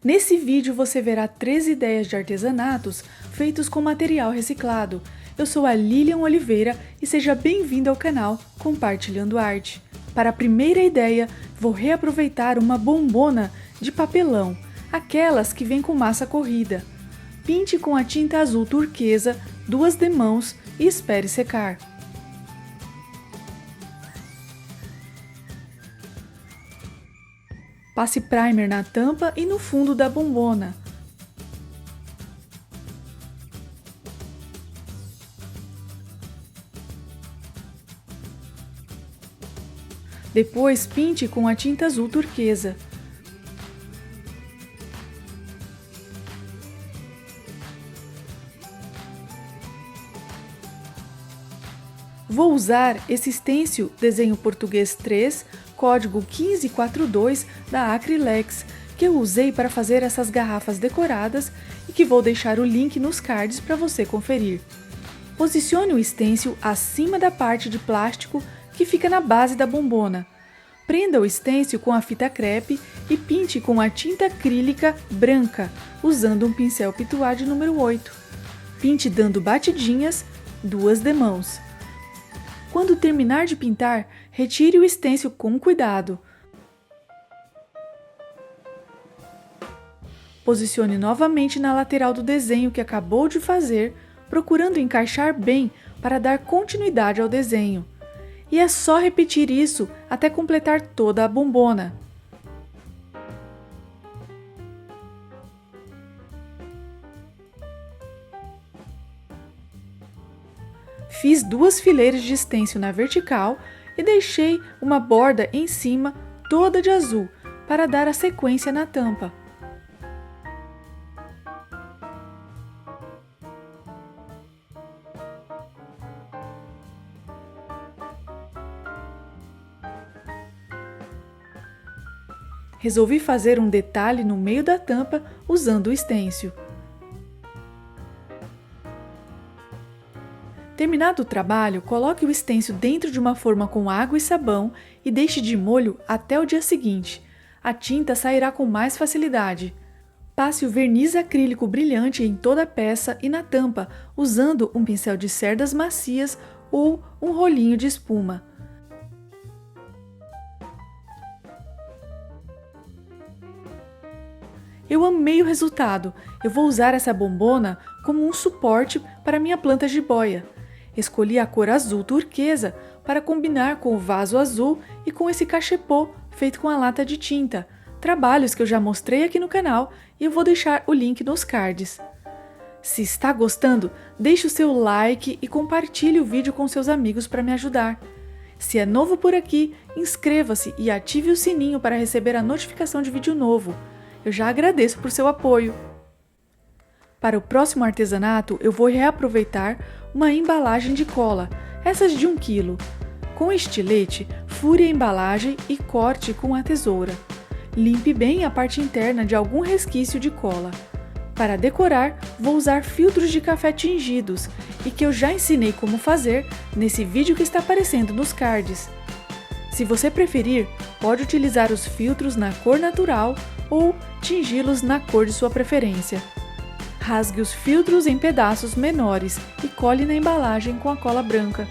Nesse vídeo você verá 3 ideias de artesanatos feitos com material reciclado. Eu sou a Lilian Oliveira e seja bem-vindo ao canal Compartilhando Arte. Para a primeira ideia, vou reaproveitar uma bombona de papelão, aquelas que vêm com massa corrida. Pinte com a tinta azul turquesa 2 demãos e espere secar. Passe primer na tampa e no fundo da bombona. Depois pinte com a tinta azul turquesa. Vou usar esse stencil Desenho Português 3, código 1542 da Acrylex, que eu usei para fazer essas garrafas decoradas e que vou deixar o link nos cards para você conferir. Posicione o stencil acima da parte de plástico que fica na base da bombona. Prenda o stencil com a fita crepe e pinte com a tinta acrílica branca, usando um pincel Pituá de número 8. Pinte dando batidinhas, 2 demãos. Quando terminar de pintar, retire o stencil com cuidado. Posicione novamente na lateral do desenho que acabou de fazer, procurando encaixar bem para dar continuidade ao desenho. E é só repetir isso até completar toda a bombona. Fiz 2 fileiras de stencil na vertical e deixei uma borda em cima toda de azul para dar a sequência na tampa. Resolvi fazer um detalhe no meio da tampa usando o stencil. Terminado o trabalho, coloque o stencil dentro de uma forma com água e sabão e deixe de molho até o dia seguinte. A tinta sairá com mais facilidade. Passe o verniz acrílico brilhante em toda a peça e na tampa, usando um pincel de cerdas macias ou um rolinho de espuma. Eu amei o resultado. Eu vou usar essa bombona como um suporte para minha planta jiboia. Escolhi a cor azul turquesa para combinar com o vaso azul e com esse cachepô feito com a lata de tinta, trabalhos que eu já mostrei aqui no canal e eu vou deixar o link nos cards. Se está gostando, deixe o seu like e compartilhe o vídeo com seus amigos para me ajudar. Se é novo por aqui, inscreva-se e ative o sininho para receber a notificação de vídeo novo. Eu já agradeço por seu apoio. Para o próximo artesanato, eu vou reaproveitar uma embalagem de cola, essas de 1 kg. Com estilete, fure a embalagem e corte com a tesoura. Limpe bem a parte interna de algum resquício de cola. Para decorar, vou usar filtros de café tingidos e que eu já ensinei como fazer nesse vídeo que está aparecendo nos cards. Se você preferir, pode utilizar os filtros na cor natural ou tingi-los na cor de sua preferência. Rasgue os filtros em pedaços menores e cole na embalagem com a cola branca.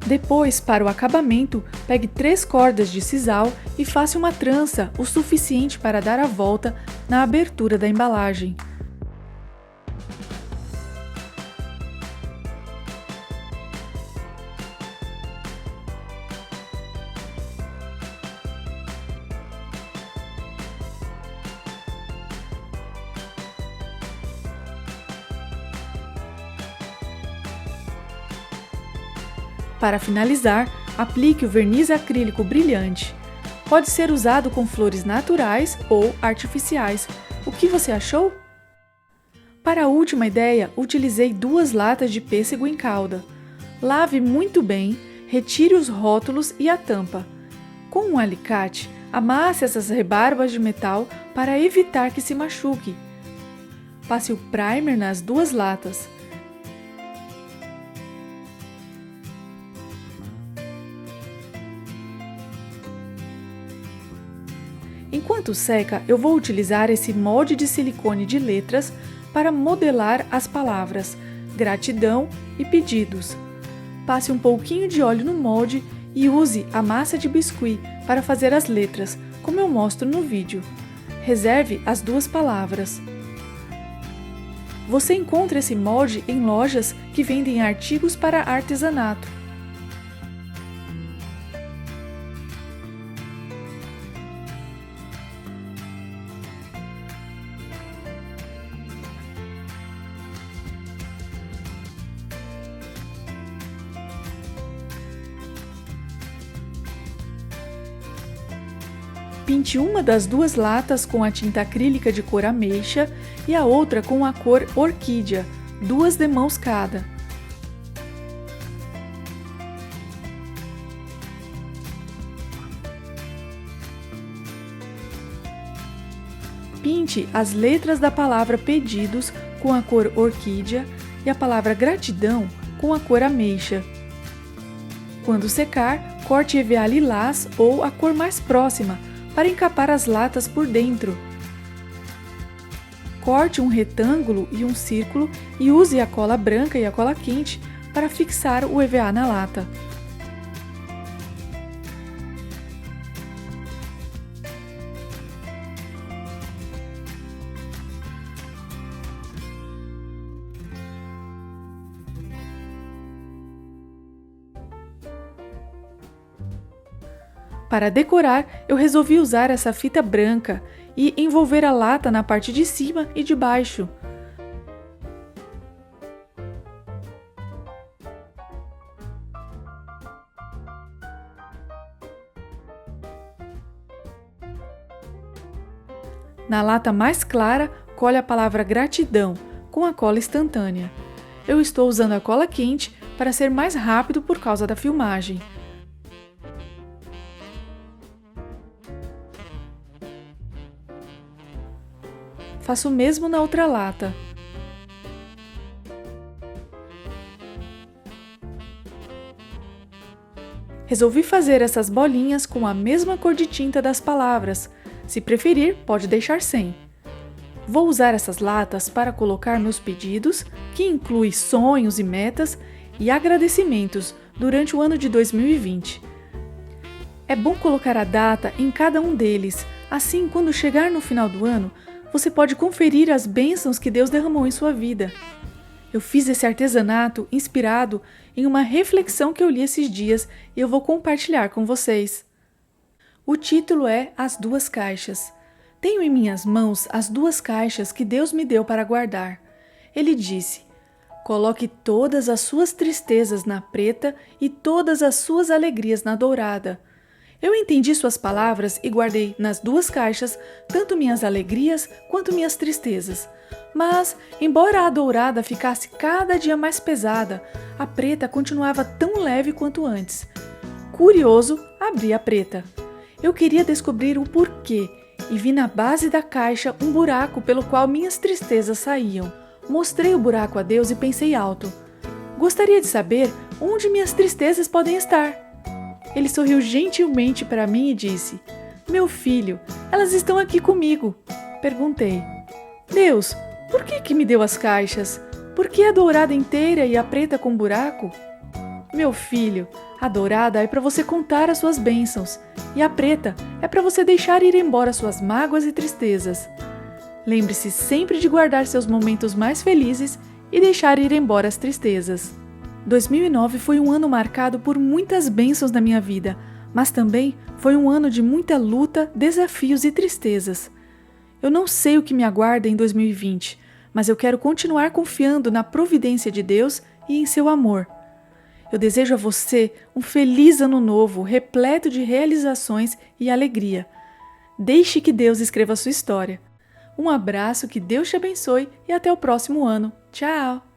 Depois, para o acabamento, pegue 3 cordas de sisal e faça uma trança o suficiente para dar a volta na abertura da embalagem. Para finalizar, aplique o verniz acrílico brilhante. Pode ser usado com flores naturais ou artificiais. O que você achou? Para a última ideia, utilizei 2 latas de pêssego em calda. Lave muito bem, retire os rótulos e a tampa. Com um alicate, amasse essas rebarbas de metal para evitar que se machuque. Passe o primer nas 2 latas. Enquanto seca, eu vou utilizar esse molde de silicone de letras para modelar as palavras gratidão e pedidos. Passe um pouquinho de óleo no molde e use a massa de biscuit para fazer as letras, como eu mostro no vídeo. Reserve as 2 palavras. Você encontra esse molde em lojas que vendem artigos para artesanato. Pinte uma das 2 latas com a tinta acrílica de cor ameixa e a outra com a cor orquídea, 2 demãos cada. Pinte as letras da palavra pedidos com a cor orquídea e a palavra gratidão com a cor ameixa. Quando secar, corte EVA lilás ou a cor mais próxima, para encapar as latas por dentro. Corte um retângulo e um círculo e use a cola branca e a cola quente para fixar o EVA na lata. Para decorar, eu resolvi usar essa fita branca e envolver a lata na parte de cima e de baixo. Na lata mais clara, cole a palavra gratidão com a cola instantânea. Eu estou usando a cola quente para ser mais rápido por causa da filmagem. Faço o mesmo na outra lata. Resolvi fazer essas bolinhas com a mesma cor de tinta das palavras. Se preferir, pode deixar sem. Vou usar essas latas para colocar meus pedidos, que inclui sonhos e metas, e agradecimentos durante o ano de 2020. É bom colocar a data em cada um deles, assim quando chegar no final do ano, você pode conferir as bênçãos que Deus derramou em sua vida. Eu fiz esse artesanato inspirado em uma reflexão que eu li esses dias e eu vou compartilhar com vocês. O título é As 2 Caixas. Tenho em minhas mãos as 2 caixas que Deus me deu para guardar. Ele disse: coloque todas as suas tristezas na preta e todas as suas alegrias na dourada. Eu entendi suas palavras e guardei nas 2 caixas tanto minhas alegrias quanto minhas tristezas. Mas, embora a dourada ficasse cada dia mais pesada, a preta continuava tão leve quanto antes. Curioso, abri a preta. Eu queria descobrir o porquê e vi na base da caixa um buraco pelo qual minhas tristezas saíam. Mostrei o buraco a Deus e pensei alto: gostaria de saber onde minhas tristezas podem estar. Ele sorriu gentilmente para mim e disse: meu filho, elas estão aqui comigo. Perguntei: Deus, por que me deu as caixas? Por que a dourada inteira e a preta com buraco? Meu filho, a dourada é para você contar as suas bênçãos e a preta é para você deixar ir embora suas mágoas e tristezas. Lembre-se sempre de guardar seus momentos mais felizes e deixar ir embora as tristezas. 2009 foi um ano marcado por muitas bênçãos na minha vida, mas também foi um ano de muita luta, desafios e tristezas. Eu não sei o que me aguarda em 2020, mas eu quero continuar confiando na providência de Deus e em seu amor. Eu desejo a você um feliz ano novo, repleto de realizações e alegria. Deixe que Deus escreva a sua história. Um abraço, que Deus te abençoe e até o próximo ano. Tchau!